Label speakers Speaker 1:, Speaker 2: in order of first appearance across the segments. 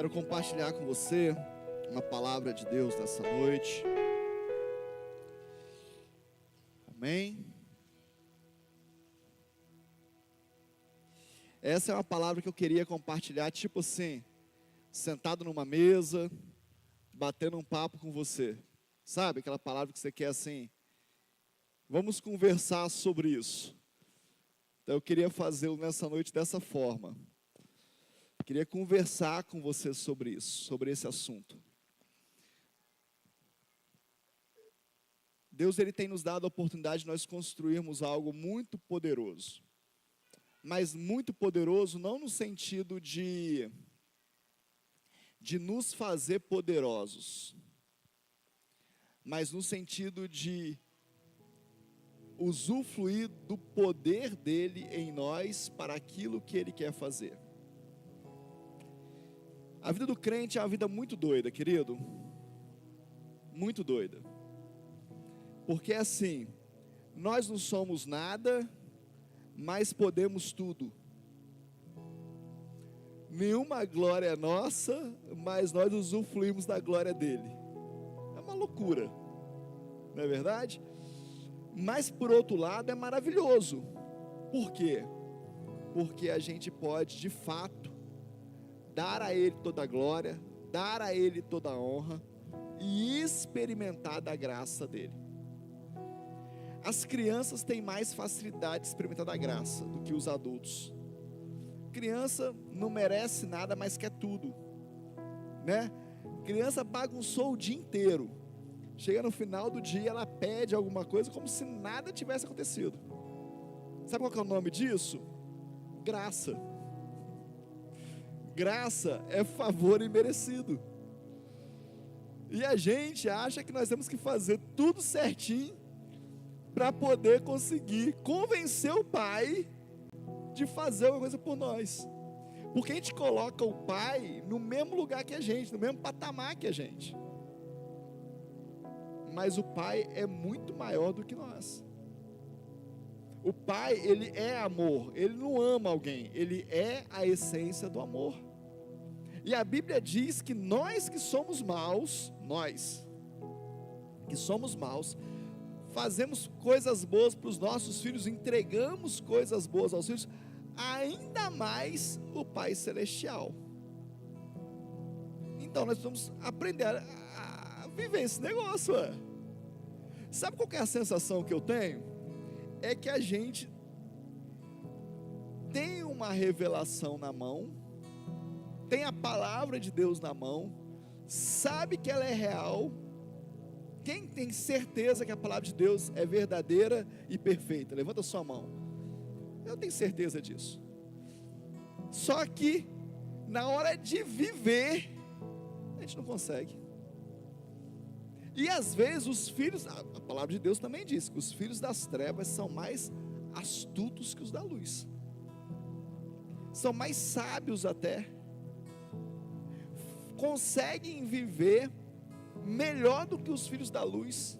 Speaker 1: Quero compartilhar com você uma palavra de Deus nessa noite. Amém? Essa é uma palavra que eu queria compartilhar, tipo assim, sentado numa mesa, batendo um papo com você. Sabe aquela palavra que você quer assim? Vamos conversar sobre isso. Então eu queria fazê-lo nessa noite dessa forma. Queria conversar com você sobre isso, sobre esse assunto. Deus, Ele tem nos dado a oportunidade de nós construirmos algo muito poderoso. Mas muito poderoso não no sentido de nos fazer poderosos, mas no sentido de usufruir do poder dEle em nós para aquilo que Ele quer fazer. A vida do crente é uma vida muito doida, querido. Muito doida. Porque assim, nós não somos nada, mas podemos tudo. Nenhuma glória é nossa, mas nós usufruímos da glória dele. É uma loucura, não é verdade? Mas por outro lado é maravilhoso. Por quê? Porque a gente pode de fato dar a Ele toda a glória, dar a Ele toda a honra e experimentar da graça dEle. As crianças têm mais facilidade de experimentar da graça do que os adultos. Criança não merece nada, mas quer tudo, né? Criança bagunçou o dia inteiro. Chega no final do dia, ela pede alguma coisa como se nada tivesse acontecido. Sabe qual que é o nome disso? Graça. Graça é favor imerecido. E a gente acha que nós temos que fazer tudo certinho para poder conseguir convencer o pai de fazer alguma coisa por nós. Porque a gente coloca o pai no mesmo lugar que a gente, no mesmo patamar que a gente. Mas o pai é muito maior do que nós. O pai, ele é amor, ele não ama alguém, ele é a essência do amor. E a Bíblia diz que nós que somos maus, fazemos coisas boas para os nossos filhos, entregamos coisas boas aos filhos, ainda mais o Pai Celestial. Então nós vamos aprender a viver esse negócio. Sabe qual que é a sensação que eu tenho? É que a gente tem uma revelação na mão, tem a palavra de Deus na mão, sabe que ela é real. Quem tem certeza que a palavra de Deus é verdadeira e perfeita? Levanta a sua mão. Eu tenho certeza disso. Só que na hora de viver, a gente não consegue. E às vezes os filhos, a palavra de Deus também diz que os filhos das trevas são mais astutos que os da luz. São mais sábios até. Conseguem viver melhor do que os filhos da luz.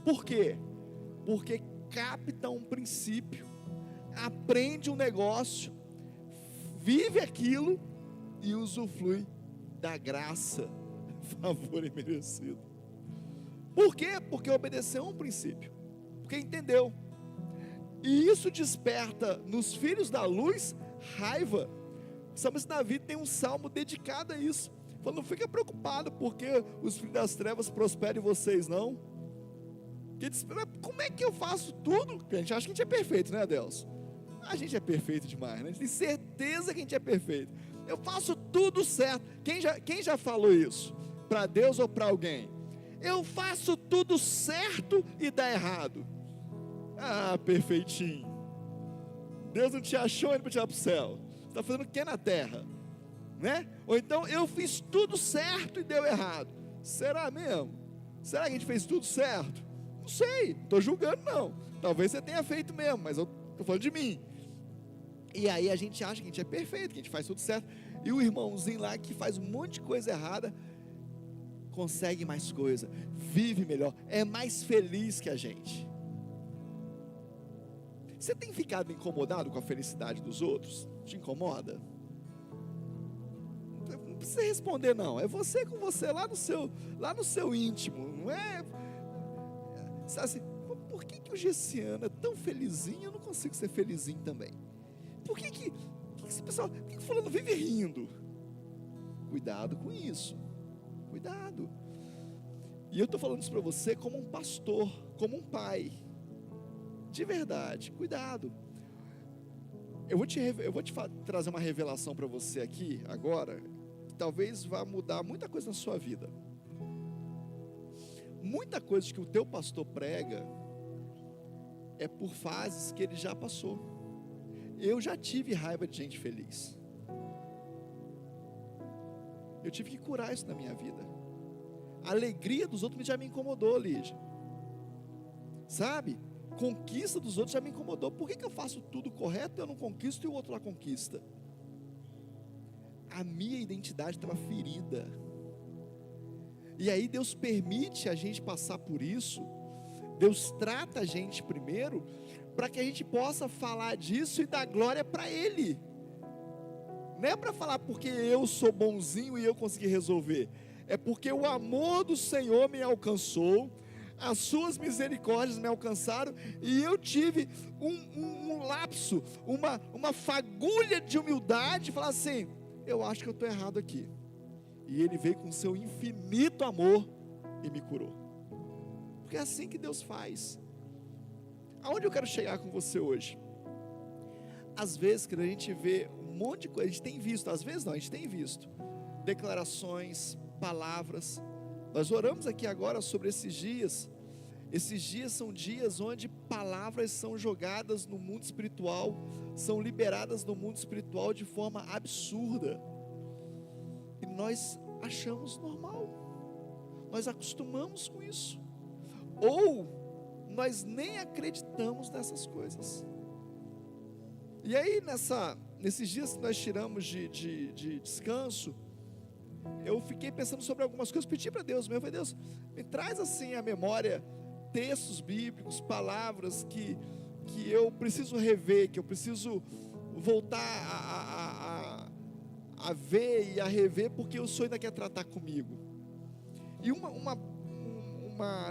Speaker 1: Por quê? Porque captam um princípio, aprende um negócio, vive aquilo e usufrui da graça, favor imerecido. Por quê? Porque obedeceu a um princípio, porque entendeu. E isso desperta nos filhos da luz raiva. O salmista Davi tem um salmo dedicado a isso. Falando, não fica preocupado porque os filhos das trevas prosperem vocês, não. Porque diz, como é que eu faço tudo? A gente acha que a gente é perfeito, né, Adelso? A gente é perfeito demais, né? A gente tem certeza que a gente é perfeito. Eu faço tudo certo. Quem já falou isso? Para Deus ou para alguém? Eu faço tudo certo e dá errado. Ah, perfeitinho. Deus não te achou ainda para te ir para o céu. Você está fazendo o que na terra? Né? Ou então, eu fiz tudo certo e deu errado. Será mesmo? Será que a gente fez tudo certo? Não sei, não estou julgando não. Talvez você tenha feito mesmo, mas eu estou falando de mim. E aí a gente acha que a gente é perfeito, que a gente faz tudo certo. E o irmãozinho lá que faz um monte de coisa errada, consegue mais coisa, vive melhor, é mais feliz que a gente. Você tem ficado incomodado com a felicidade dos outros? Te incomoda? não precisa responder não, é você com você lá no seu íntimo, não é? Sabe assim, por que o Gessiano é tão felizinho, eu não consigo ser felizinho também? Por que esse pessoal, por que fulano vive rindo? Cuidado com isso, cuidado. E eu estou falando isso para você como um pastor, como um pai, de verdade, cuidado. Eu vou te trazer uma revelação para você aqui, agora, que talvez vá mudar muita coisa na sua vida. Muita coisa que o teu pastor prega, é por fases que ele já passou. Eu já tive raiva de gente feliz. Eu tive que curar isso na minha vida. A alegria dos outros já me incomodou, Lídia. Sabe? Conquista dos outros já me incomodou. Por que eu faço tudo correto e eu não conquisto e o outro lá conquista? A minha identidade estava ferida. E aí Deus permite a gente passar por isso. Deus trata a gente primeiro, para que a gente possa falar disso e dar glória para Ele. Não é para falar porque eu sou bonzinho e eu consegui resolver. É porque o amor do Senhor me alcançou, as suas misericórdias me alcançaram, e eu tive um lapso, uma fagulha de humildade, falar assim, eu acho que eu estou errado aqui. E Ele veio com seu infinito amor e me curou. Porque é assim que Deus faz. Aonde eu quero chegar com você hoje? Às vezes, quando a gente vê um monte de coisa, a gente tem visto, às vezes não, a gente tem visto declarações, palavras. Nós oramos aqui agora sobre esses dias. Esses dias são dias onde palavras são jogadas no mundo espiritual, são liberadas no mundo espiritual de forma absurda, e nós achamos normal, nós acostumamos com isso, ou nós nem acreditamos nessas coisas. E aí nesses dias que nós tiramos de descanso, eu fiquei pensando sobre algumas coisas, pedi para Deus, meu Deus, me traz assim a memória, textos bíblicos, palavras que eu preciso rever, que eu preciso voltar a ver e a rever, porque o Senhor ainda quer tratar comigo. E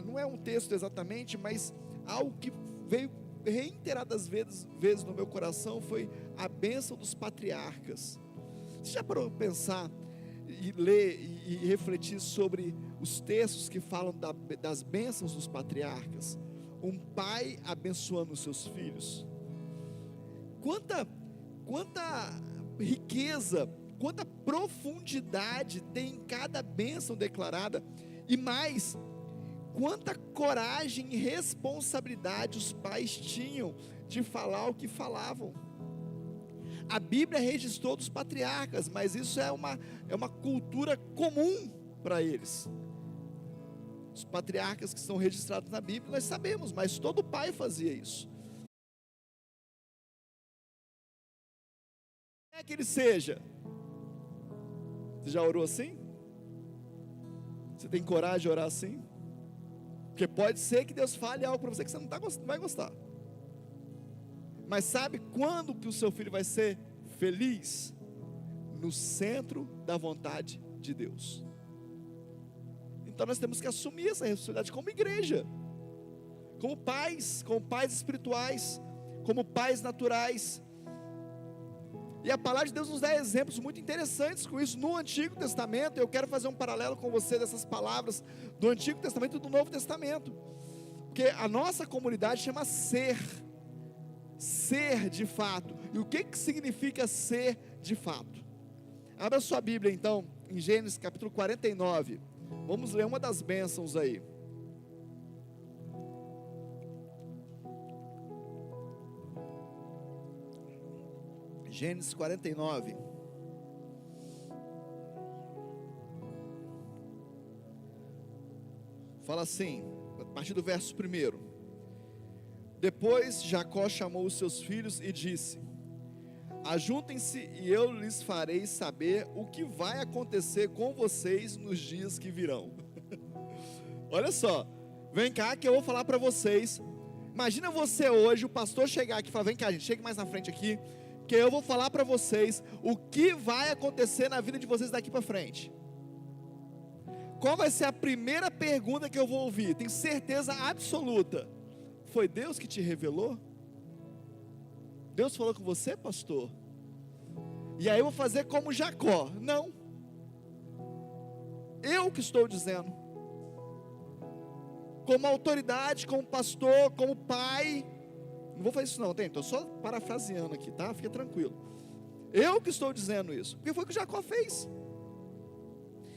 Speaker 1: não é um texto exatamente, mas algo que veio reiteradas vezes no meu coração, foi a bênção dos patriarcas. Você já parou para pensar e ler e refletir sobre os textos que falam das bênçãos dos patriarcas? Um pai abençoando os seus filhos. Quanta riqueza, quanta profundidade tem em cada bênção declarada, e mais, quanta coragem e responsabilidade os pais tinham de falar o que falavam. A Bíblia registrou dos patriarcas, mas isso é uma cultura comum para eles. Os patriarcas que são registrados na Bíblia, nós sabemos, mas todo pai fazia isso. Quem é que ele seja? Você já orou assim? Você tem coragem de orar assim? Porque pode ser que Deus fale algo para você que você não vai gostar. Mas sabe quando que o seu filho vai ser feliz? No centro da vontade de Deus. Então nós temos que assumir essa responsabilidade como igreja, como pais espirituais, como pais naturais. E a palavra de Deus nos dá exemplos muito interessantes com isso. No Antigo Testamento, eu quero fazer um paralelo com você dessas palavras do Antigo Testamento e do Novo Testamento, porque a nossa comunidade chama ser de fato. E o que significa ser de fato? Abra sua Bíblia então, em Gênesis capítulo 49, vamos ler uma das bênçãos aí. Gênesis 49. Fala assim, a partir do verso 1. Depois Jacó chamou os seus filhos e disse: ajuntem-se e eu lhes farei saber o que vai acontecer com vocês nos dias que virão. Olha só, vem cá que eu vou falar para vocês. Imagina você hoje, o pastor chegar aqui e falar: vem cá gente, chegue mais na frente aqui, que eu vou falar para vocês o que vai acontecer na vida de vocês daqui para frente. Qual vai ser a primeira pergunta que eu vou ouvir? Tenho certeza absoluta. Foi Deus que te revelou? Deus falou com você, pastor? E aí eu vou fazer como Jacó. Não. Eu que estou dizendo. Como autoridade, como pastor, como pai. Não vou fazer isso não, estou só parafraseando aqui, tá? Fica tranquilo. Eu que estou dizendo isso. Porque foi o que Jacó fez.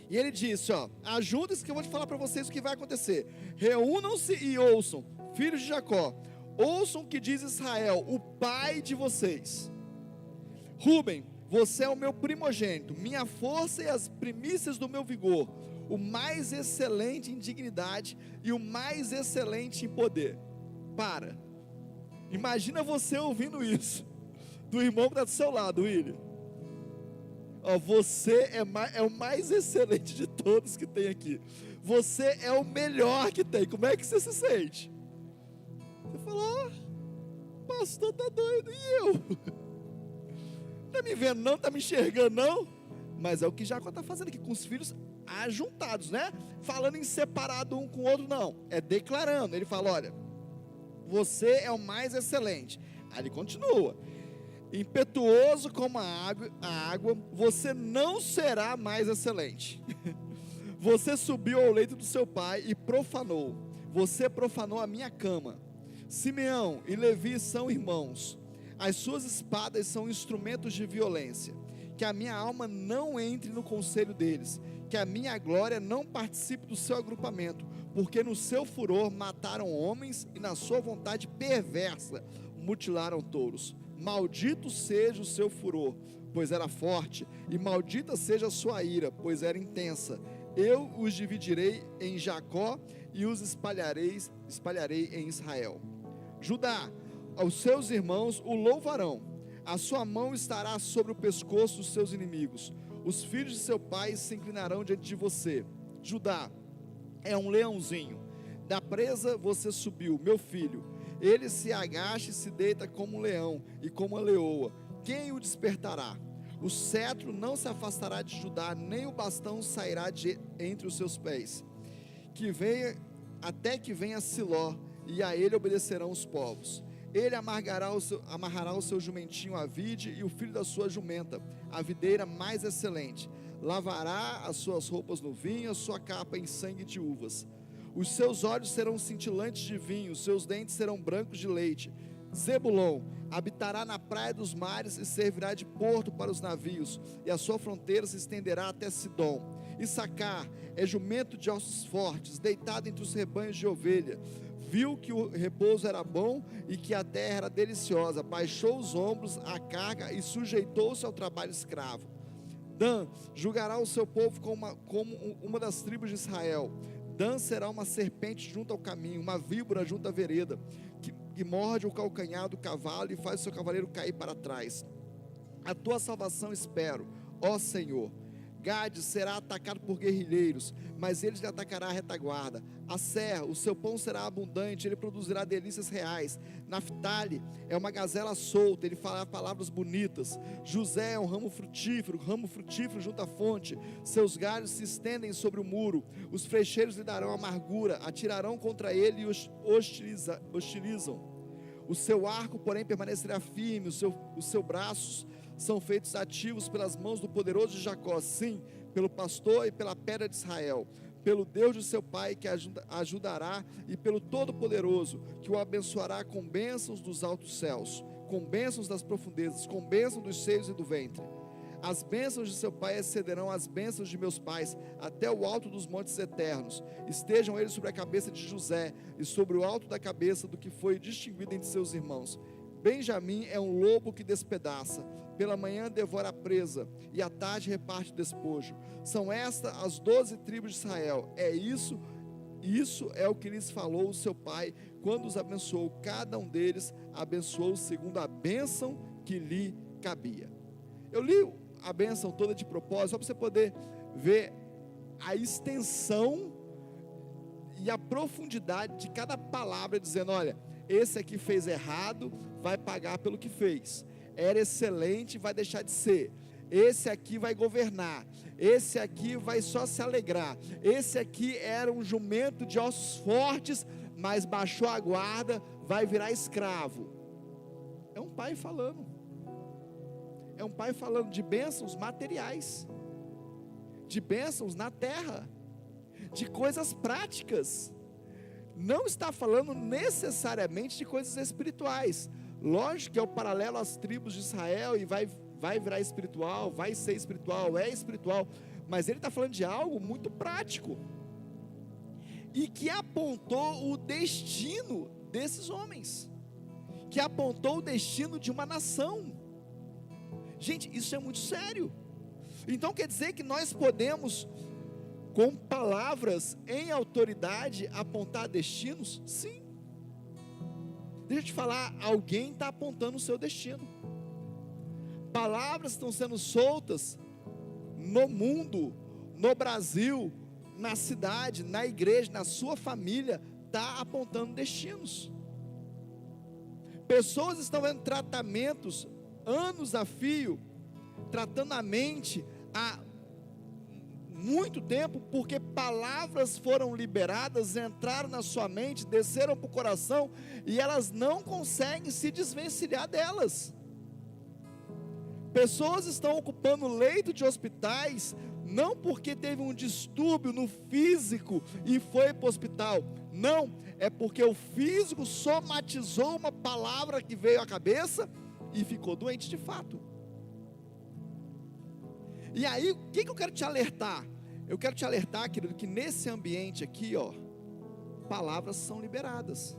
Speaker 1: E ele disse, ajuntem-se que eu vou te falar para vocês o que vai acontecer. Reúnam-se e ouçam, filhos de Jacó. Ouçam o que diz Israel, o pai de vocês. Rúben, você é o meu primogênito, minha força e as primícias do meu vigor, o mais excelente em dignidade e o mais excelente em poder. Imagina você ouvindo isso, do irmão que está do seu lado, William. Você é o mais excelente de todos que tem aqui. Você é o melhor que tem. Como é que você se sente? Você falou, pastor tá doido, e eu? Tá me vendo não? Tá me enxergando não? Mas é o que Jacó está fazendo aqui com os filhos ajuntados, né? Falando em separado um com o outro, não. É declarando. Ele fala, olha, você é o mais excelente. Aí ele continua. Impetuoso como a água, você não será mais excelente. Você subiu ao leito do seu pai e profanou. Você profanou a minha cama. Simeão e Levi são irmãos. As suas espadas são instrumentos de violência. Que a minha alma não entre no conselho deles. Que a minha glória não participe do seu agrupamento. Porque no seu furor mataram homens e na sua vontade perversa mutilaram touros. Maldito seja o seu furor, pois era forte, e maldita seja a sua ira, pois era intensa. Eu os dividirei em Jacó e os espalharei em Israel. Judá, os seus irmãos o louvarão. A sua mão estará sobre o pescoço dos seus inimigos. Os filhos de seu pai se inclinarão diante de você. Judá é um leãozinho. Da presa você subiu, meu filho. Ele se agacha e se deita como um leão e como a leoa. Quem o despertará? O cetro não se afastará de Judá, nem o bastão sairá entre os seus pés. Até que venha Siló, e a ele obedecerão os povos. Ele amarrará o seu jumentinho à vide e o filho da sua jumenta, a videira mais excelente. Lavará as suas roupas no vinho, a sua capa em sangue de uvas. Os seus olhos serão cintilantes de vinho, os seus dentes serão brancos de leite. Zebulon habitará na praia dos mares e servirá de porto para os navios, e a sua fronteira se estenderá até Sidom. Issacar é jumento de ossos fortes, deitado entre os rebanhos de ovelha. Viu que o repouso era bom e que a terra era deliciosa, baixou os ombros à carga e sujeitou-se ao trabalho escravo. Dan julgará o seu povo como uma das tribos de Israel. Dan será uma serpente junto ao caminho, uma víbora junto à vereda, que morde o calcanhar do cavalo e faz o seu cavaleiro cair para trás. A tua salvação espero, ó Senhor. Gade será atacado por guerrilheiros, mas eles lhe atacará a retaguarda. Asser, o seu pão será abundante, ele produzirá delícias reais. Naftali é uma gazela solta, ele falará palavras bonitas. José é um ramo frutífero junto à fonte. Seus galhos se estendem sobre o muro. Os frecheiros lhe darão amargura, atirarão contra ele e os hostilizam. O seu arco, porém, permanecerá firme, os seus braços são feitos ativos pelas mãos do poderoso de Jacó, sim, pelo pastor e pela pedra de Israel, pelo Deus de seu pai que ajudará e pelo Todo-Poderoso que o abençoará com bênçãos dos altos céus, com bênçãos das profundezas, com bênçãos dos seios e do ventre. As bênçãos de seu pai excederão as bênçãos de meus pais até o alto dos montes eternos. Estejam eles sobre a cabeça de José e sobre o alto da cabeça do que foi distinguido entre seus irmãos. Benjamim é um lobo que despedaça, pela manhã devora a presa, e à tarde reparte o despojo. São estas as 12 tribos de Israel. Isso é o que lhes falou o seu pai, quando os abençoou. Cada um deles abençoou segundo a bênção que lhe cabia. Eu li a bênção toda de propósito, só para você poder ver a extensão e a profundidade de cada palavra, dizendo, olha, esse aqui fez errado, vai pagar pelo que fez. era excelente, vai deixar de ser. Esse aqui vai governar, esse aqui vai só se alegrar, esse aqui era um jumento de ossos fortes, mas baixou a guarda, vai virar escravo. É um pai falando, de bênçãos materiais, de bênçãos na terra, de coisas práticas. Não está falando necessariamente de coisas espirituais. Lógico que é o paralelo às tribos de Israel e vai virar espiritual, vai ser espiritual, é espiritual, mas ele está falando de algo muito prático e que apontou o destino desses homens, que apontou o destino de uma nação. Gente, isso é muito sério. Então quer dizer que nós podemos, com palavras em autoridade, apontar destinos? Sim. Deixa eu te falar, alguém está apontando o seu destino. Palavras estão sendo soltas no mundo, no Brasil, na cidade, na igreja, na sua família, está apontando destinos. Pessoas estão vendo tratamentos, anos a fio, tratando a mente há muito tempo, porque palavras foram liberadas, entraram na sua mente, desceram para o coração, e elas não conseguem se desvencilhar delas. Pessoas estão ocupando leito de hospitais, não porque teve um distúrbio no físico e foi para o hospital, não, é porque o físico somatizou uma palavra que veio à cabeça e ficou doente de fato. E aí, o que eu quero te alertar? Eu quero te alertar, querido, que nesse ambiente aqui, palavras são liberadas.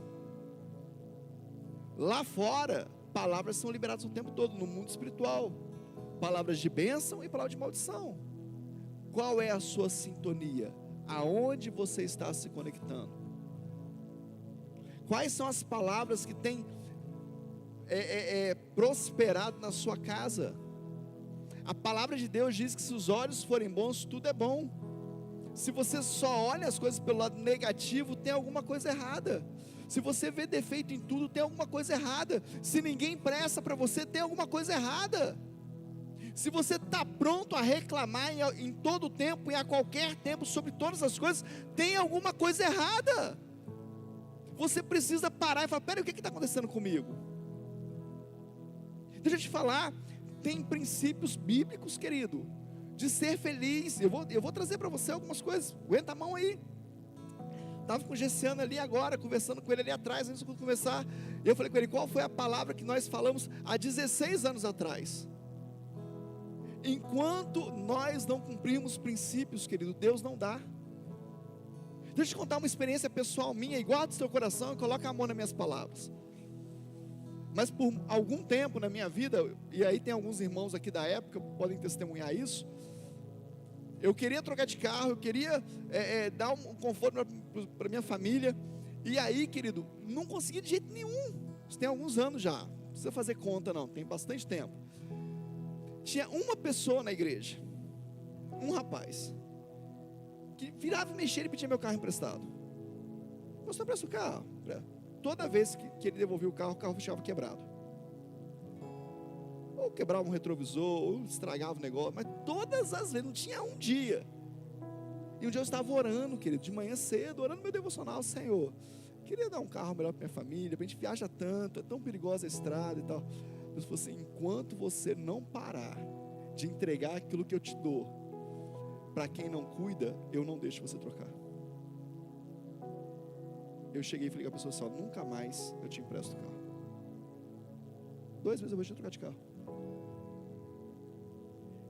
Speaker 1: Lá fora, palavras são liberadas o tempo todo, no mundo espiritual. Palavras de bênção e palavras de maldição. Qual é a sua sintonia? Aonde você está se conectando? Quais são as palavras que têm prosperado na sua casa? A palavra de Deus diz que se os olhos forem bons, tudo é bom. Se você só olha as coisas pelo lado negativo, tem alguma coisa errada. Se você vê defeito em tudo, tem alguma coisa errada. Se ninguém presta para você, tem alguma coisa errada. Se você está pronto a reclamar em todo tempo e a qualquer tempo sobre todas as coisas, tem alguma coisa errada. Você precisa parar e falar: peraí, o que está acontecendo comigo? Deixa eu te falar, tem princípios bíblicos, querido, de ser feliz. Eu vou trazer para você algumas coisas, aguenta a mão aí. Estava com o Gessiano ali agora, conversando com ele ali atrás, antes de começar, e eu falei com ele, qual foi a palavra que nós falamos há 16 anos atrás? Enquanto nós não cumprimos princípios, querido, Deus não dá. Deixa eu te contar uma experiência pessoal minha, igual do seu coração, e coloca a mão nas minhas palavras. Mas por algum tempo na minha vida, e aí tem alguns irmãos aqui da época, podem testemunhar isso, eu queria trocar de carro, eu queria dar um conforto para minha família, e aí, querido, não conseguia de jeito nenhum. Isso tem alguns anos já, não precisa fazer conta não, tem bastante tempo. Tinha uma pessoa na igreja, um rapaz, que virava e mexia e pedia meu carro emprestado. Pastor, presta o carro. Toda vez que ele devolvia o carro ficava quebrado. Ou quebrava um retrovisor, ou estragava o negócio, mas todas as vezes, não tinha um dia. E um dia eu estava orando, querido, de manhã cedo, orando meu devocional: Senhor, queria dar um carro melhor para minha família, a gente viaja tanto, é tão perigosa a estrada e tal. Deus falou assim: enquanto você não parar de entregar aquilo que eu te dou para quem não cuida, eu não deixo você trocar. Eu cheguei e falei com a pessoa assim: nunca mais eu te empresto o carro. 2 meses eu vou te trocar de carro.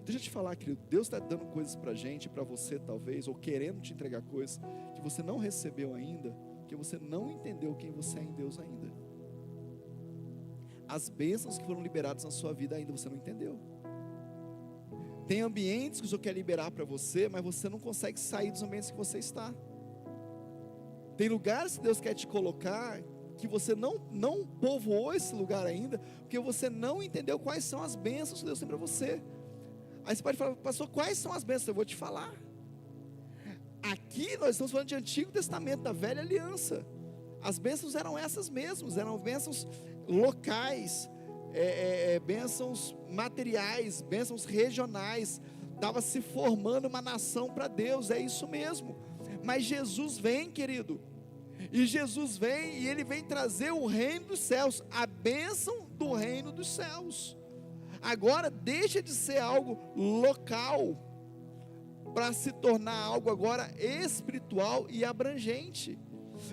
Speaker 1: Deixa eu te falar, querido, Deus está dando coisas para a gente, para você talvez, ou querendo te entregar coisas que você não recebeu ainda, porque você não entendeu quem você é em Deus ainda. As bênçãos que foram liberadas na sua vida ainda você não entendeu. Tem ambientes que o Senhor quer liberar para você, mas você não consegue sair dos ambientes que você está. Tem lugares que Deus quer te colocar, que você não povoou esse lugar ainda, porque você não entendeu quais são as bênçãos que Deus tem para você. Aí você pode falar: pastor, quais são as bênçãos? Eu vou te falar. Aqui nós estamos falando de Antigo Testamento, da Velha Aliança. As bênçãos eram essas mesmas, eram bênçãos locais, bênçãos materiais, bênçãos regionais, estava se formando uma nação para Deus, é isso mesmo. Mas Jesus vem, querido, e Jesus vem e Ele vem trazer o reino dos céus, a bênção do reino dos céus. Agora deixa de ser algo local, para se tornar algo agora espiritual e abrangente.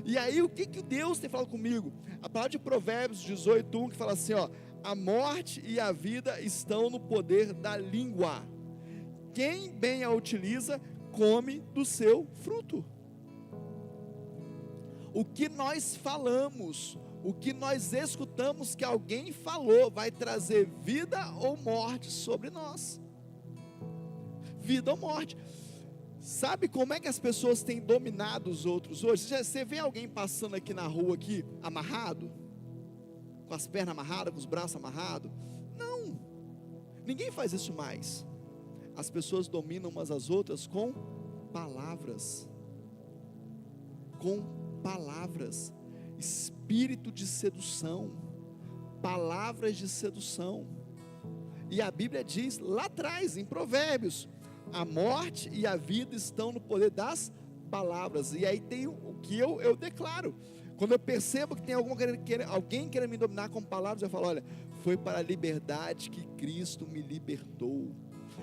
Speaker 1: E aí o que Deus tem falado comigo? A palavra de Provérbios 18:1, que fala assim, ó: a morte e a vida estão no poder da língua, quem bem a utiliza, come do seu fruto. O que nós falamos, o que nós escutamos que alguém falou, vai trazer vida ou morte sobre nós. Vida ou morte. Sabe como é que as pessoas têm dominado os outros hoje? Você vê alguém passando aqui na rua, aqui, amarrado? Com as pernas amarradas, com os braços amarrados? Não, ninguém faz isso mais. As pessoas dominam umas às outras com palavras. Com palavras. Espírito de sedução. Palavras de sedução. E a Bíblia diz lá atrás, em Provérbios: a morte e a vida estão no poder das palavras. E aí tem o que eu declaro. Quando eu percebo que tem alguém querendo me dominar com palavras, eu falo: olha, foi para a liberdade que Cristo me libertou.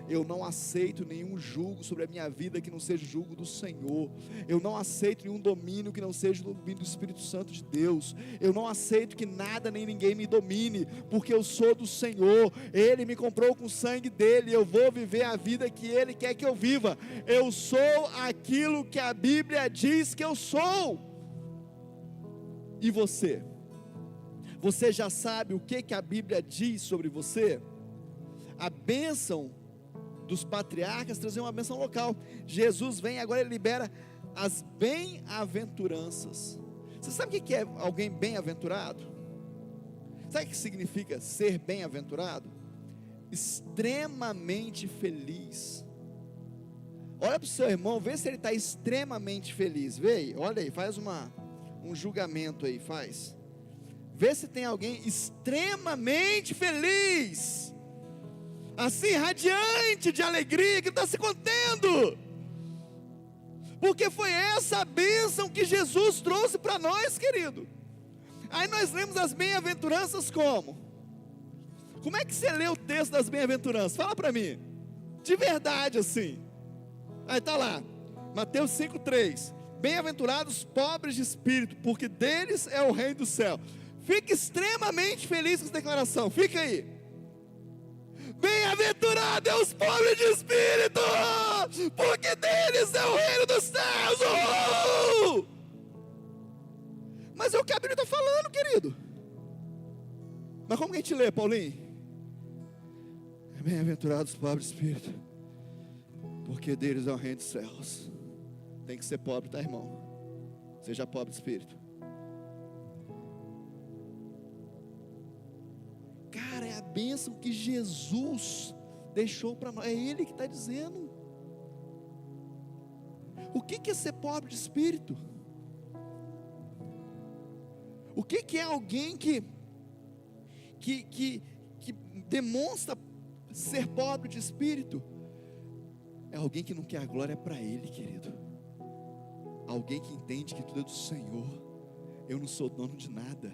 Speaker 1: Eu não aceito nenhum jugo sobre a minha vida que não seja o jugo do Senhor. Eu não aceito nenhum domínio que não seja o domínio do Espírito Santo de Deus. Eu não aceito que nada nem ninguém me domine, porque eu sou do Senhor. Ele me comprou com o sangue dele. Eu vou viver a vida que Ele quer que eu viva. Eu sou aquilo que a Bíblia diz que eu sou. E você? Você já sabe o que a Bíblia diz sobre você? A bênção dos patriarcas trazer uma bênção local. Jesus vem agora, Ele libera as bem-aventuranças. Você sabe o que é alguém bem-aventurado? Sabe o que significa ser bem-aventurado? Extremamente feliz. Olha para o seu irmão, vê se ele está extremamente feliz. Vê aí, olha aí, faz um julgamento aí, faz. Vê se tem alguém extremamente feliz, assim, radiante de alegria, que está se contendo, porque foi essa a bênção que Jesus trouxe para nós, querido. Aí nós lemos as bem-aventuranças como? Como é que você lê o texto das bem-aventuranças? Fala para mim, de verdade assim. Aí está lá, Mateus 5:3, bem-aventurados pobres de espírito, porque deles é o reino do céu. Fique extremamente feliz com essa declaração, fica aí. Bem-aventurado é os pobres de espírito, porque deles é o reino dos céus. Mas é o que a Bíblia está falando, querido. Mas como que a gente lê, Paulinho? Bem-aventurados os pobres de espírito, porque deles é o reino dos céus. Tem que ser pobre, tá, irmão? Seja pobre de espírito. Cara, é a bênção que Jesus deixou para nós. É Ele que está dizendo. O que é ser pobre de espírito? O que é alguém que demonstra ser pobre de espírito? É alguém que não quer a glória para Ele, querido. Alguém que entende que tudo é do Senhor. Eu não sou dono de nada,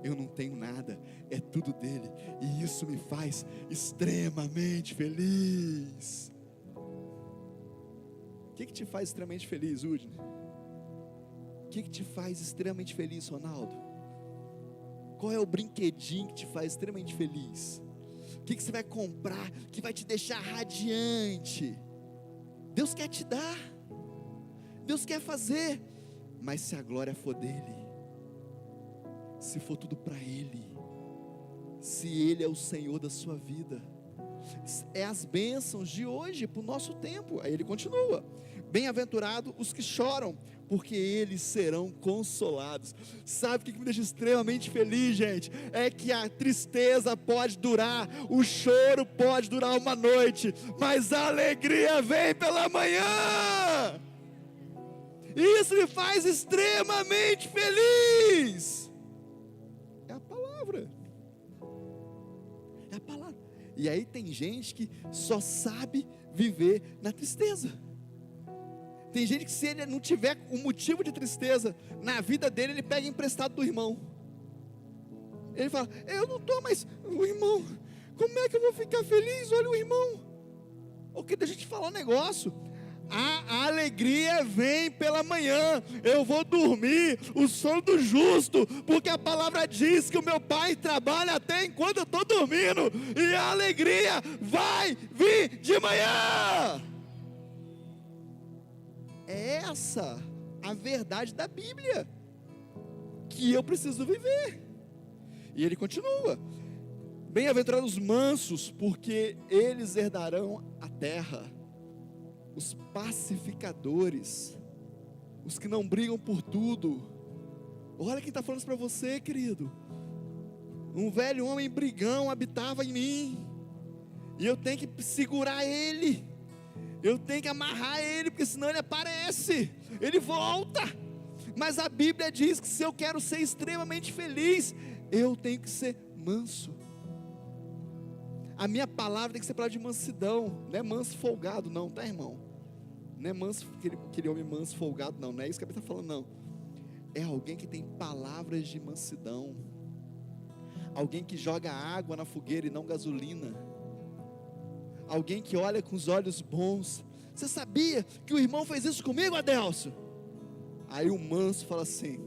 Speaker 1: eu não tenho nada, é tudo dele, e isso me faz extremamente feliz. O que te faz extremamente feliz, Udine? O que te faz extremamente feliz, Ronaldo? Qual é o brinquedinho que te faz extremamente feliz? O que você vai comprar que vai te deixar radiante? Deus quer te dar, Deus quer fazer, mas se a glória for dele, se for tudo para Ele, se Ele é o Senhor da sua vida, é as bênçãos de hoje para o nosso tempo. Aí ele continua: bem-aventurado os que choram, porque eles serão consolados. Sabe o que me deixa extremamente feliz, gente? É que a tristeza pode durar, o choro pode durar uma noite, mas a alegria vem pela manhã. Isso me faz extremamente feliz. É a palavra. E aí tem gente que só sabe viver na tristeza. Tem gente que, se ele não tiver um motivo de tristeza na vida dele, ele pega emprestado do irmão. Ele fala: eu não estou, mas o irmão, como é que eu vou ficar feliz? Olha o irmão. Ok, deixa eu te falar um negócio. A alegria vem pela manhã. Eu vou dormir o sono do justo, porque a palavra diz que o meu Pai trabalha até enquanto eu estou dormindo, e a alegria vai vir de manhã. É essa a verdade da Bíblia, que eu preciso viver. E ele continua: bem-aventurados os mansos, porque eles herdarão a terra. Os pacificadores, os que não brigam por tudo. Olha quem está falando isso para você, querido. Um velho homem brigão habitava em mim, e eu tenho que segurar ele, eu tenho que amarrar ele, porque senão ele aparece, ele volta. Mas a Bíblia diz que se eu quero ser extremamente feliz, eu tenho que ser manso. A minha palavra tem que ser palavra de mansidão. Não é manso folgado não, tá, irmão? Não é manso, aquele homem manso folgado não, não é isso que a Bíblia está falando não. É alguém que tem palavras de mansidão. Alguém que joga água na fogueira e não gasolina. Alguém que olha com os olhos bons. Você sabia que o irmão fez isso comigo, Adelso? Aí o manso fala assim: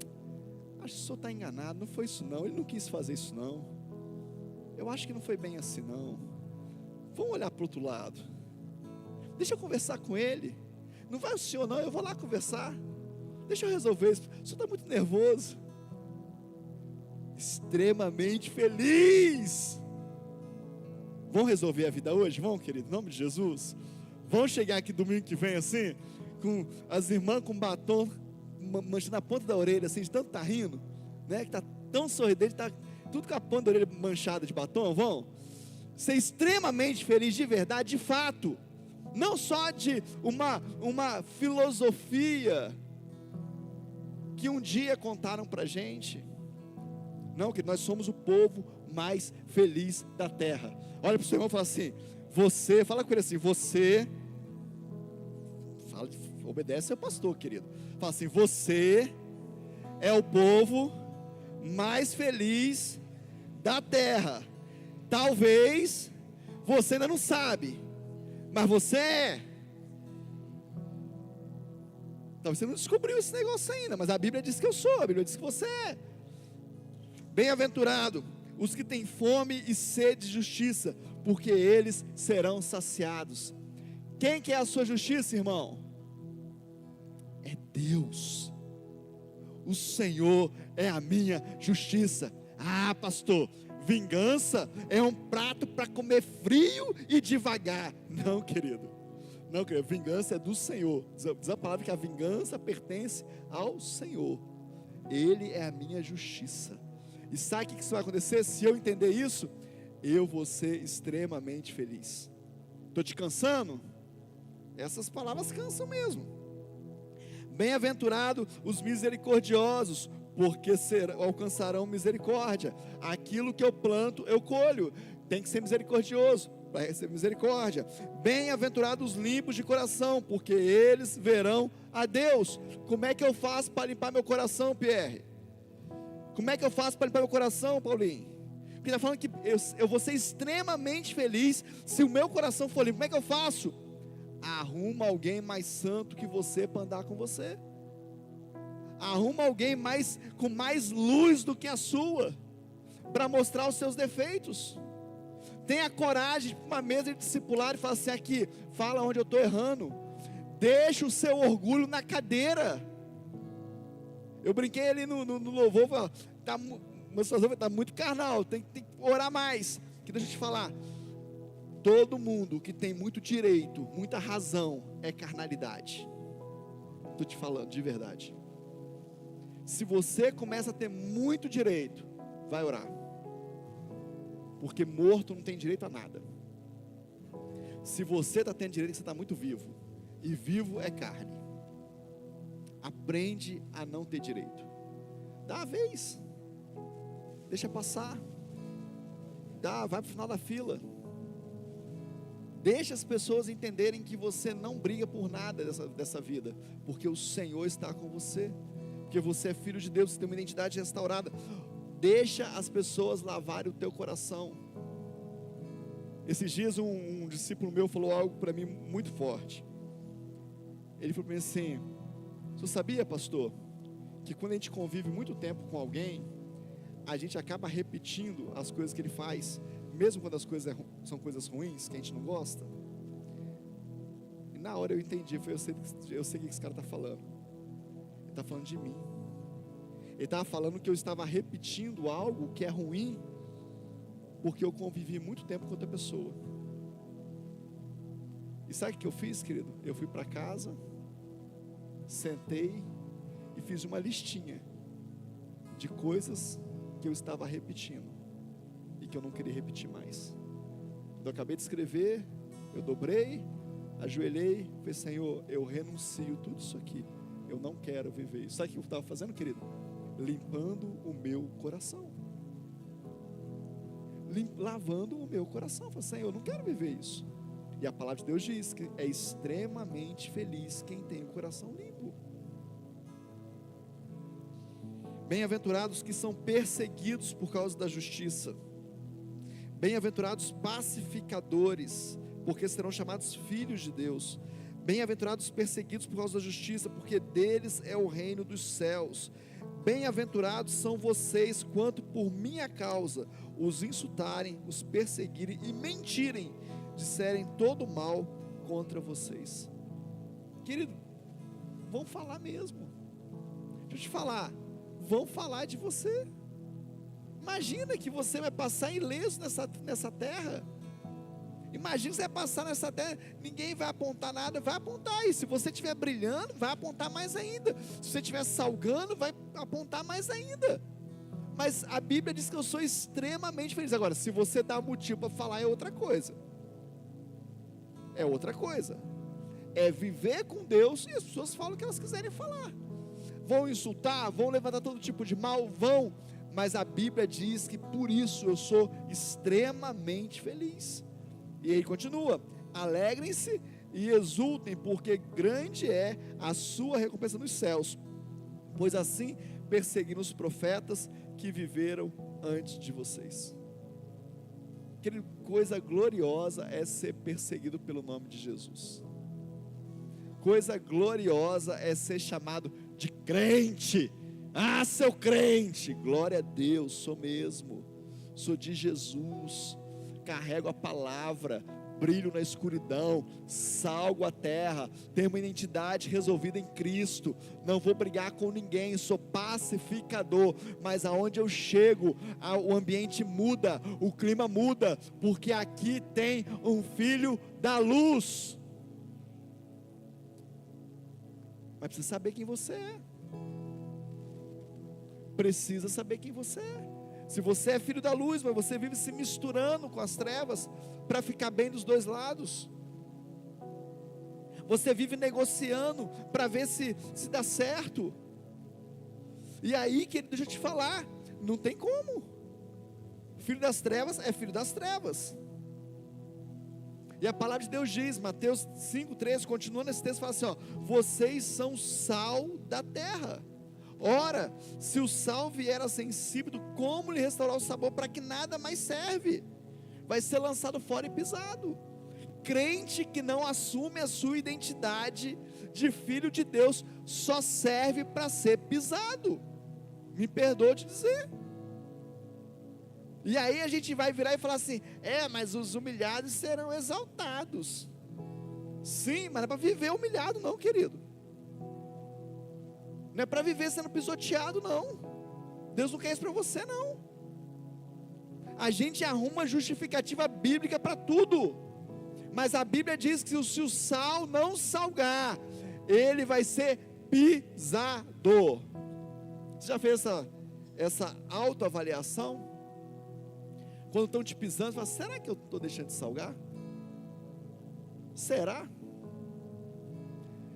Speaker 1: acho que o senhor está enganado, não foi isso não, ele não quis fazer isso não. Eu acho que não foi bem assim não. Vamos olhar para o outro lado. Deixa eu conversar com ele. Não vai o senhor não, eu vou lá conversar. Deixa eu resolver isso. O senhor está muito nervoso. Extremamente feliz. Vão resolver a vida hoje? Vão, querido, em nome de Jesus. Vão chegar aqui domingo que vem assim, com as irmãs com batom manchando na ponta da orelha, assim, de tanto tá rindo, né? Que está tão sorridente, está tudo com a ponta da orelha manchada de batom. Vão ser extremamente feliz de verdade, de fato, não só de uma filosofia que um dia contaram pra gente. Não, que nós somos o povo mais feliz da terra. Olha para o seu irmão e fala assim: você, fala com ele assim, você, fala, obedece ao pastor, querido. Fala assim: você é o povo mais feliz da terra. Talvez você ainda não sabe, mas você é. Talvez você não descobriu esse negócio ainda, mas a Bíblia diz que eu sou, a Bíblia diz que você é. Bem-aventurado os que têm fome e sede de justiça, porque eles serão saciados. Quem que é a sua justiça, irmão? É Deus. O Senhor é a minha justiça. Ah, pastor, vingança é um prato para comer frio e devagar. Não, querido. Não, querido, vingança é do Senhor. Diz a palavra que a vingança pertence ao Senhor. Ele é a minha justiça. E sabe o que isso vai acontecer? Se eu entender isso, eu vou ser extremamente feliz. Estou te cansando? Essas palavras cansam mesmo. Bem-aventurado os misericordiosos, porque alcançarão misericórdia. Aquilo que eu planto, eu colho. Tem que ser misericordioso para receber misericórdia. Bem-aventurados os limpos de coração, porque eles verão a Deus. Como é que eu faço para limpar meu coração, Pierre? Como é que eu faço para limpar meu coração, Paulinho? Porque está falando que eu vou ser extremamente feliz se o meu coração for limpo. Como é que eu faço? Arruma alguém mais santo que você para andar com você. Arruma alguém com mais luz do que a sua, para mostrar os seus defeitos. Tenha coragem de ir para uma mesa de discipular e falar assim: aqui, fala onde eu estou errando. Deixa o seu orgulho na cadeira. Eu brinquei ali no louvor, está muito carnal, tem que orar mais. Que deixa eu te falar, todo mundo que tem muito direito, muita razão, é carnalidade. Estou te falando de verdade. Se você começa a ter muito direito, vai orar. Porque morto não tem direito a nada. Se você está tendo direito, você está muito vivo. E vivo é carne. Aprende a não ter direito. Dá a vez. Deixa passar. Vai para o final da fila. Deixa as pessoas entenderem que você não briga por nada dessa vida, porque o Senhor está com você, porque você é filho de Deus, você tem uma identidade restaurada. Deixa as pessoas lavarem o teu coração. Esses dias um discípulo meu falou algo para mim muito forte. Ele falou para mim assim: você sabia, pastor, que quando a gente convive muito tempo com alguém, a gente acaba repetindo as coisas que ele faz, mesmo quando as coisas são coisas ruins, que a gente não gosta? E na hora eu entendi, eu sei o que esse cara está falando. Ele está falando de mim. Ele estava falando que eu estava repetindo algo que é ruim, porque eu convivi muito tempo com outra pessoa. E sabe o que eu fiz, querido? Eu fui para casa, sentei e fiz uma listinha de coisas que eu estava repetindo e que eu não queria repetir mais. Quando eu acabei de escrever, eu dobrei, ajoelhei, falei: Senhor, eu renuncio tudo isso aqui, eu não quero viver isso. Sabe o que eu estava fazendo, querido? Limpando o meu coração, lavando o meu coração. Falei: Senhor, eu não quero viver isso. E a palavra de Deus diz que é extremamente feliz quem tem o coração limpo. Bem-aventurados que são perseguidos por causa da justiça. Bem-aventurados pacificadores, porque serão chamados filhos de Deus. Bem-aventurados perseguidos por causa da justiça, porque deles é o reino dos céus. Bem-aventurados são vocês, quanto por minha causa os insultarem, os perseguirem e mentirem, disserem todo mal contra vocês. Querido, vão falar mesmo. Deixa eu te falar, vão falar de você. Imagina que você vai passar ileso nessa terra. Imagina que você vai passar nessa terra, ninguém vai apontar nada, vai apontar. E se você estiver brilhando, vai apontar mais ainda. Se você estiver salgando, vai apontar mais ainda. Mas a Bíblia diz que eu sou extremamente feliz. Agora, se você dá motivo para falar, é outra coisa. É outra coisa. É viver com Deus e as pessoas falam o que elas quiserem falar. Vão insultar, vão levantar todo tipo de mal, vão. Mas a Bíblia diz que por isso eu sou extremamente feliz. E ele continua: alegrem-se e exultem, porque grande é a sua recompensa nos céus, pois assim perseguiram os profetas que viveram antes de vocês. Que coisa gloriosa é ser perseguido pelo nome de Jesus. Coisa gloriosa é ser chamado de crente. Ah, seu crente, glória a Deus, sou mesmo, sou de Jesus, carrego a palavra, brilho na escuridão, salgo a terra, tenho uma identidade resolvida em Cristo, não vou brigar com ninguém, sou pacificador. Mas aonde eu chego, o ambiente muda, o clima muda, porque aqui tem um filho da luz. Mas precisa saber quem você é. Precisa saber quem você é. Se você é filho da luz, mas você vive se misturando com as trevas para ficar bem dos dois lados. Você vive negociando para ver se dá certo. E aí, querido, deixa eu te falar, não tem como. Filho das trevas é filho das trevas. E a palavra de Deus diz, Mateus 5,13, continua nesse texto, fala assim: ó, vocês são sal da terra. Ora, se o sal vier a ser insípido, como lhe restaurar o sabor? Para que nada mais serve, vai ser lançado fora e pisado. Crente que não assume a sua identidade de filho de Deus, só serve para ser pisado, me perdoe de dizer. E aí a gente vai virar e falar assim: mas os humilhados serão exaltados. Sim, mas não é para viver humilhado não, querido. Não é para viver sendo pisoteado não. Deus não quer isso para você não. A gente arruma justificativa bíblica para tudo, mas a Bíblia diz que se o sal não salgar, ele vai ser pisado. Você já fez essa autoavaliação? Quando estão te pisando, você fala: será que eu estou deixando de salgar? Será?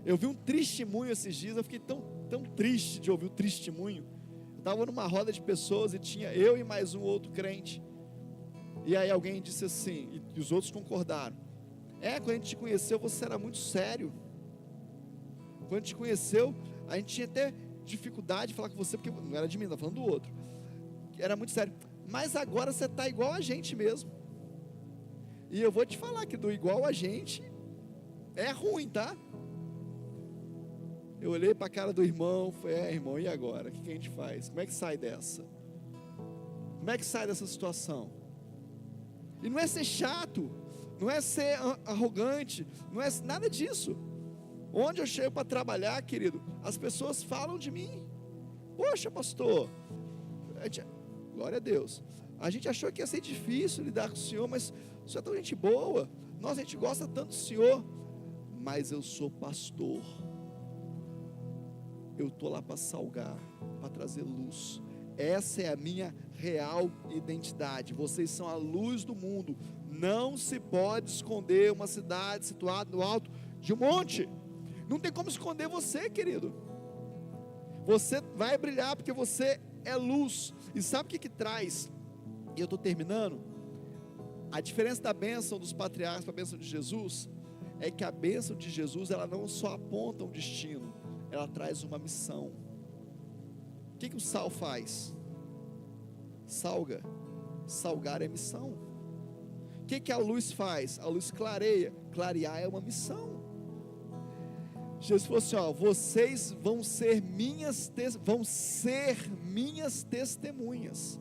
Speaker 1: Eu vi um testemunho esses dias, eu fiquei tão triste de ouvir o testemunho. Eu estava numa roda de pessoas e tinha eu e mais um outro crente. E aí alguém disse assim, e os outros concordaram: Quando a gente te conheceu, você era muito sério. Quando a gente te conheceu, a gente tinha até dificuldade de falar com você, porque não era de mim, estava falando do outro. Era muito sério. Mas agora você está igual a gente mesmo. E eu vou te falar que do igual a gente é ruim, tá? Eu olhei para a cara do irmão, falei, irmão, e agora? O que a gente faz? Como é que sai dessa? Como é que sai dessa situação? E não é ser chato, não é ser arrogante, não é nada disso. Onde eu chego para trabalhar, querido, as pessoas falam de mim. Poxa, pastor, glória a Deus. A gente achou que ia ser difícil lidar com o senhor, mas o senhor é tão gente boa. Nossa, a gente gosta tanto do senhor. Mas eu sou pastor. Eu estou lá para salgar, para trazer luz. Essa é a minha real identidade. Vocês são a luz do mundo. Não se pode esconder uma cidade situada no alto de um monte. Não tem como esconder você, querido. Você vai brilhar porque você é luz. E sabe o que traz? E eu estou terminando. A diferença da bênção dos patriarcas para a bênção de Jesus é que a bênção de Jesus, ela não só aponta um destino, ela traz uma missão. O que o sal faz? Salga. Salgar é missão. O que a luz faz? A luz clareia. Clarear é uma missão. Jesus falou assim, vocês vão ser minhas testemunhas.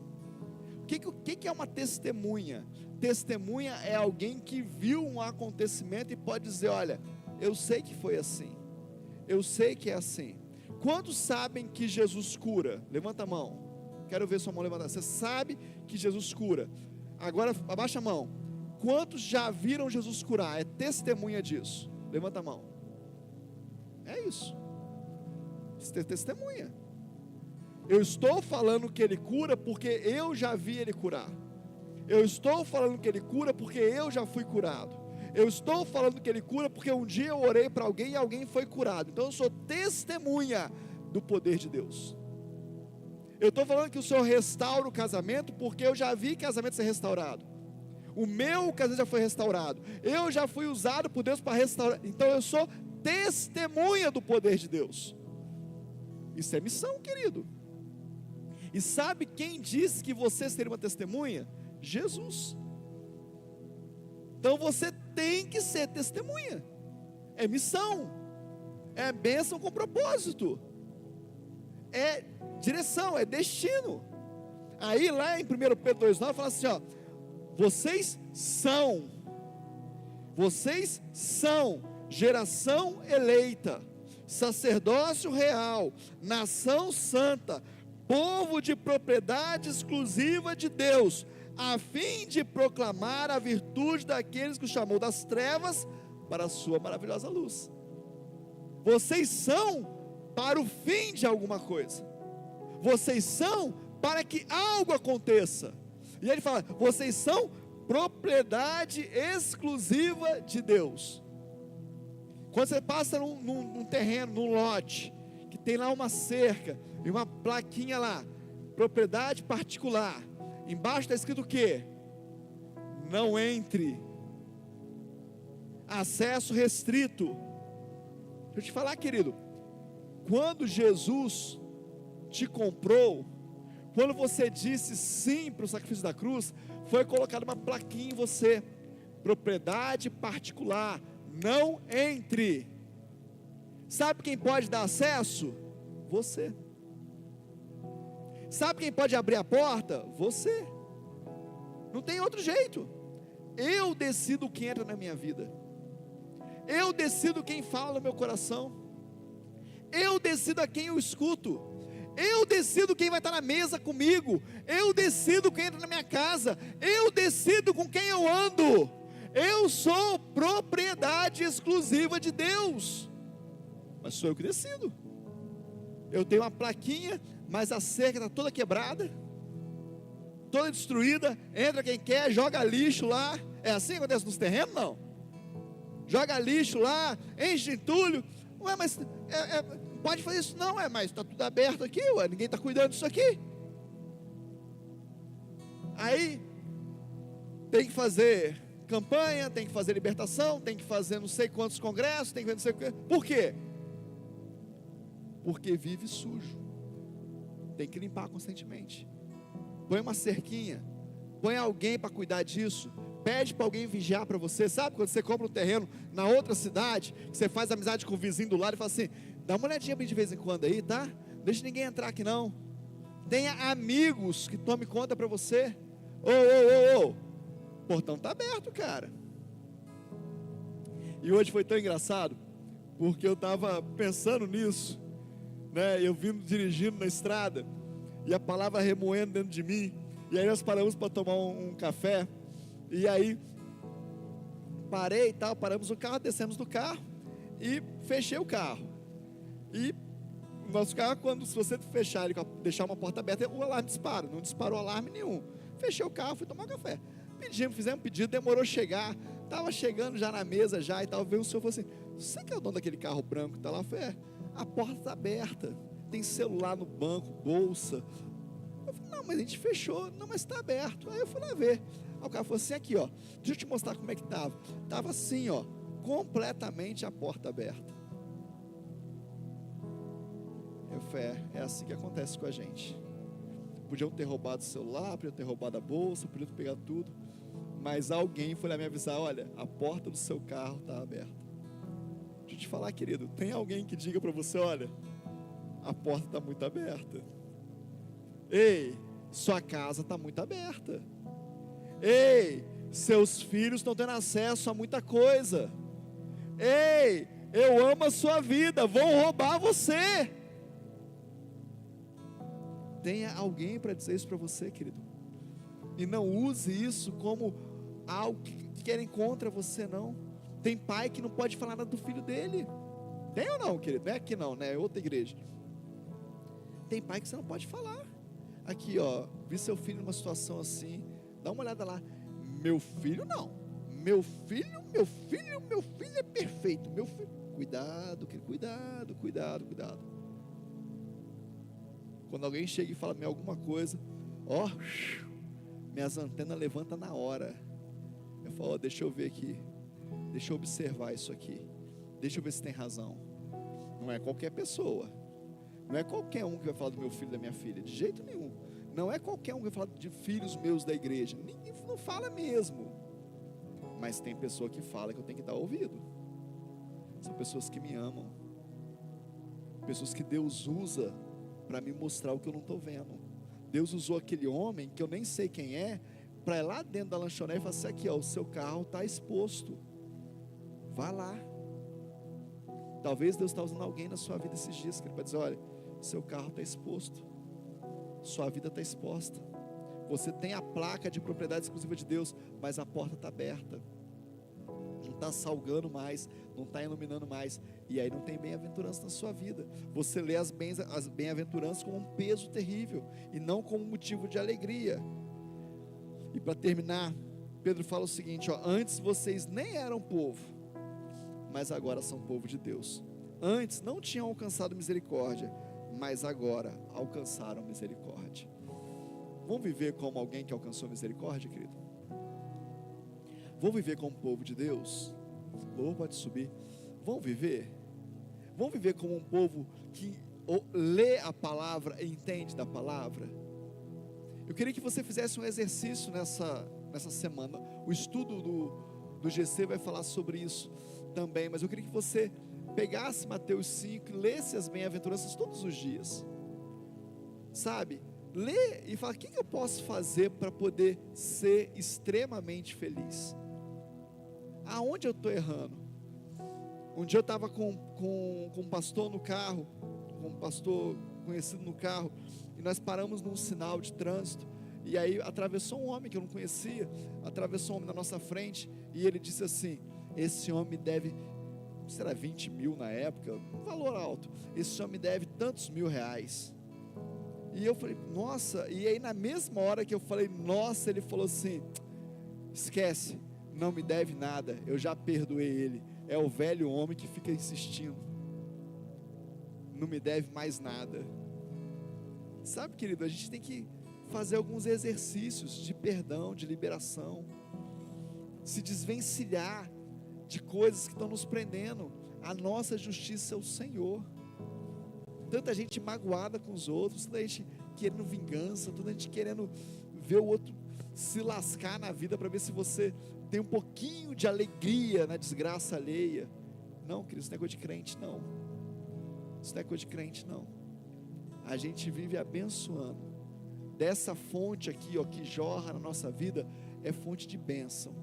Speaker 1: O que é uma testemunha? Testemunha é alguém que viu um acontecimento e pode dizer, olha, eu sei que foi assim, eu sei que é assim. Quantos sabem que Jesus cura? Levanta a mão, quero ver sua mão levantada. Você sabe que Jesus cura? Agora abaixa a mão. Quantos já viram Jesus curar? É testemunha disso? Levanta a mão. É isso, testemunha. Eu estou falando que Ele cura porque eu já vi Ele curar. Eu estou falando que Ele cura porque eu já fui curado. Eu estou falando que Ele cura porque um dia eu orei para alguém e alguém foi curado. Então eu sou testemunha do poder de Deus. Eu estou falando que o Senhor restaura o casamento porque eu já vi casamento ser restaurado. O meu casamento já foi restaurado. Eu já fui usado por Deus para restaurar. Então eu sou testemunha do poder de Deus. Isso é missão, querido. E sabe quem disse que você seria uma testemunha? Jesus. Então você tem que ser testemunha. É missão. É bênção com propósito. É direção, é destino. Aí lá em 1 Pedro 2,9 fala assim, vocês são geração eleita, sacerdócio real, nação santa, povo de propriedade exclusiva de Deus, a fim de proclamar a virtude daqueles que o chamou das trevas para a sua maravilhosa luz. Vocês são para o fim de alguma coisa. Vocês são para que algo aconteça. E ele fala, vocês são propriedade exclusiva de Deus. Quando você passa num terreno, num lote, que tem lá uma cerca e uma plaquinha lá, propriedade particular, embaixo está escrito o quê? Não entre, acesso restrito. Deixa eu te falar, querido, quando Jesus te comprou, quando você disse sim para o sacrifício da cruz, foi colocada uma plaquinha em você, propriedade particular, não entre. Sabe quem pode dar acesso? Você. Sabe quem pode abrir a porta? Você. Não tem outro jeito. Eu decido quem entra na minha vida. Eu decido quem fala no meu coração. Eu decido a quem eu escuto. Eu decido quem vai estar na mesa comigo. Eu decido quem entra na minha casa. Eu decido com quem eu ando. Eu sou propriedade exclusiva de Deus. Mas sou eu que decido. Eu tenho uma plaquinha, mas a cerca está toda quebrada, toda destruída. Entra quem quer, joga lixo lá. É assim que acontece nos terrenos? Não. Joga lixo lá, enche de entulho. Ué, mas pode fazer isso? Não, mas está tudo aberto aqui, ninguém está cuidando disso aqui. Aí tem que fazer campanha, tem que fazer libertação, tem que fazer não sei quantos congressos, tem que fazer não sei o quê. Por quê? Porque vive sujo. Tem que limpar constantemente. Põe uma cerquinha, põe alguém para cuidar disso, pede para alguém vigiar para você. Sabe quando você compra um terreno na outra cidade, que você faz amizade com o vizinho do lado e fala assim: dá uma olhadinha bem de vez em quando aí, tá? Deixa ninguém entrar aqui não. Tenha amigos que tomem conta para você. O portão está aberto, cara. E hoje foi tão engraçado, porque eu estava pensando nisso, né? Eu vindo dirigindo na estrada, e a palavra remoendo dentro de mim. E aí nós paramos para tomar um café. E aí parei e tal, paramos o carro, descemos do carro e fechei o carro. E o nosso carro, se você fechar ele, deixar uma porta aberta, o alarme dispara. Não disparou alarme nenhum. Fechei o carro, fui tomar um café. Fizemos um pedido, demorou a chegar. Estava chegando já na mesa já e tal. Veio o senhor e falou assim: você que é o dono daquele carro branco que está lá? Eu falei: a porta está aberta, tem celular no banco, bolsa. Eu falei: não, mas a gente fechou. Não, mas está aberto. Aí eu fui lá ver. Aí o cara falou assim: aqui ó, deixa eu te mostrar como é que estava. Estava assim ó, completamente a porta aberta. Eu falei: é assim que acontece com a gente. Podiam ter roubado o celular, podiam ter roubado a bolsa, podiam ter pegado tudo, mas alguém foi lá me avisar: olha, a porta do seu carro está aberta. Deixa eu te falar, querido, tem alguém que diga para você: olha, a porta está muito aberta. Ei, sua casa está muito aberta. Ei, seus filhos estão tendo acesso a muita coisa. Ei, eu amo a sua vida, vão roubar você. Tenha alguém para dizer isso para você, querido. E não use isso como algo que querem contra você, não. Tem pai que não pode falar nada do filho dele. Tem ou não, querido? Não é aqui não, né? É outra igreja. Tem pai que você não pode falar. Aqui, ó, vi seu filho numa situação assim, dá uma olhada lá. Meu filho não. Meu filho é perfeito. Meu filho, cuidado, querido, cuidado. Quando alguém chega e fala me alguma coisa, ó, minhas antenas levantam na hora. Eu falo: ó, deixa eu ver aqui, deixa eu observar isso aqui, deixa eu ver se tem razão. Não é qualquer pessoa, não é qualquer um que vai falar do meu filho, da minha filha, de jeito nenhum. Não é qualquer um que vai falar de filhos meus da igreja, ninguém não fala mesmo. Mas tem pessoa que fala que eu tenho que dar ouvido. São pessoas que me amam, pessoas que Deus usa para me mostrar o que eu não estou vendo. Deus usou aquele homem, que eu nem sei quem é, para ir lá dentro da lanchonete e falar assim: aqui ó, o seu carro está exposto, vá lá. Talvez Deus está usando alguém na sua vida esses dias, para dizer: olha, seu carro está exposto, sua vida está exposta, você tem a placa de propriedade exclusiva de Deus, mas a porta está aberta, não está salgando mais, não está iluminando mais, e aí não tem bem-aventurança na sua vida. Você lê as bem-aventuranças como um peso terrível, e não como motivo de alegria. E para terminar, Pedro fala o seguinte, ó: antes vocês nem eram povo, mas agora são povo de Deus. Antes não tinham alcançado misericórdia, mas agora alcançaram misericórdia. Vamos viver como alguém que alcançou misericórdia, querido? Vamos viver como povo de Deus? Louvor pode subir. Vamos viver como um povo que lê a palavra e entende da palavra. Eu queria que você fizesse um exercício nessa semana. O estudo do GC vai falar sobre isso também, mas eu queria que você pegasse Mateus 5 e lesse as bem-aventuranças todos os dias, sabe? Lê e fala: o que eu posso fazer para poder ser extremamente feliz? Aonde eu estou errando? Um dia eu estava com um pastor no carro, com um pastor conhecido no carro, e nós paramos num sinal de trânsito, e aí atravessou um homem que eu não conhecia, atravessou um homem na nossa frente, e ele disse assim: esse homem deve, será 20 mil na época, um valor alto, esse homem deve tantos mil reais. E eu falei: nossa. E aí na mesma hora que eu falei nossa, ele falou assim: esquece, não me deve nada, eu já perdoei ele. É o velho homem que fica insistindo, não me deve mais nada. Sabe, querido, a gente tem que fazer alguns exercícios de perdão, de liberação, se desvencilhar de coisas que estão nos prendendo. A nossa justiça é o Senhor. Tanta gente magoada com os outros, tanta gente querendo vingança, tanta gente querendo ver o outro se lascar na vida para ver se você tem um pouquinho de alegria na desgraça alheia. Não, querido, isso não é coisa de crente, não. Isso não é coisa de crente, não. A gente vive abençoando. Dessa fonte aqui, ó, que jorra na nossa vida, é fonte de bênção.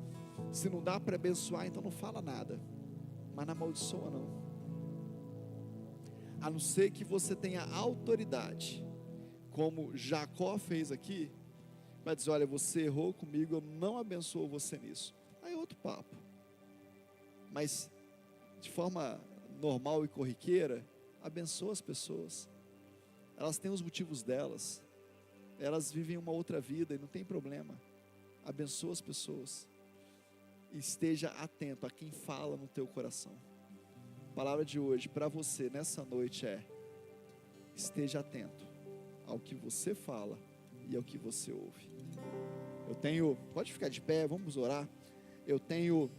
Speaker 1: Se não dá para abençoar, então não fala nada, mas não amaldiçoa não. A não ser que você tenha autoridade, como Jacó fez aqui, para dizer: olha, você errou comigo, eu não abençoo você nisso. Aí é outro papo. Mas de forma normal e corriqueira, abençoa as pessoas. Elas têm os motivos delas, elas vivem uma outra vida e não tem problema. Abençoa as pessoas. E esteja atento a quem fala no teu coração. A palavra de hoje para você nessa noite é: esteja atento ao que você fala e ao que você ouve. Pode ficar de pé, vamos orar. Eu tenho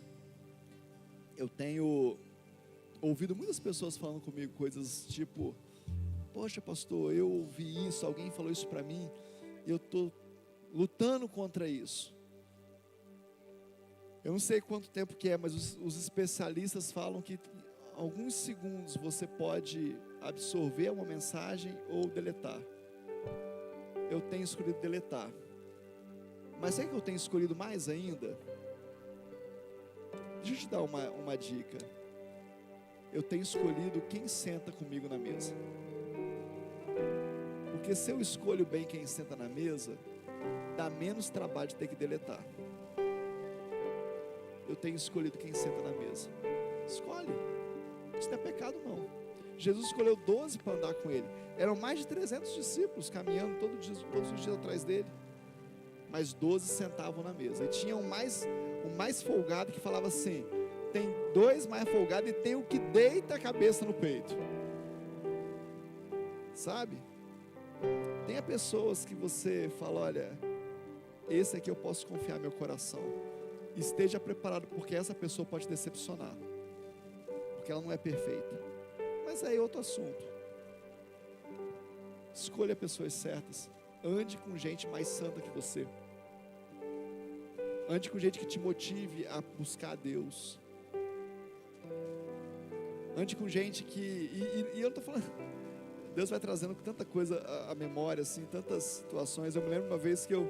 Speaker 1: ouvido muitas pessoas falando comigo coisas tipo: poxa pastor, eu ouvi isso, alguém falou isso para mim, eu estou lutando contra isso. Eu não sei quanto tempo que é, mas os especialistas falam que em alguns segundos você pode absorver uma mensagem ou deletar. Eu tenho escolhido deletar. Mas sabe que eu tenho escolhido mais ainda? Deixa eu te dar uma dica. Eu tenho escolhido quem senta comigo na mesa. Porque se eu escolho bem quem senta na mesa, dá menos trabalho de ter que deletar. Eu tenho escolhido quem senta na mesa. Escolhe. Isso não é pecado não. Jesus escolheu 12 para andar com ele. Eram mais de 300 discípulos caminhando todos os dias atrás dele. Mas 12 sentavam na mesa. E tinha o mais folgado que falava assim: tem 2 mais folgados e tem o que deita a cabeça no peito. Sabe? Tenha pessoas que você fala: olha, esse aqui eu posso confiar meu coração. Esteja preparado, porque essa pessoa pode te decepcionar, porque ela não é perfeita. Mas aí é outro assunto. Escolha pessoas certas. Ande com gente mais santa que você. Ande com gente que te motive a buscar a Deus. Ande com gente que... E eu não estou falando... Deus vai trazendo tanta coisa à memória, assim, tantas situações. Eu me lembro uma vez que eu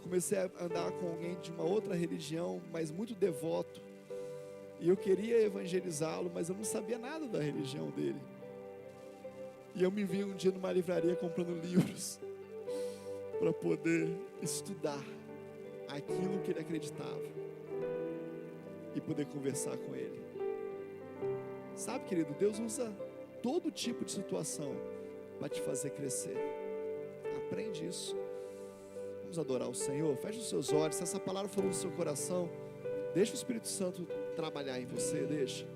Speaker 1: comecei a andar com alguém de uma outra religião, mas muito devoto. E eu queria evangelizá-lo, mas eu não sabia nada da religião dele. E eu me vi um dia numa livraria comprando livros para poder estudar aquilo que ele acreditava e poder conversar com ele. Sabe, querido, Deus usa todo tipo de situação para te fazer crescer. Aprende isso. Vamos adorar o Senhor. Feche os seus olhos. Se essa palavra for no seu coração, deixa o Espírito Santo trabalhar em você. Deixa.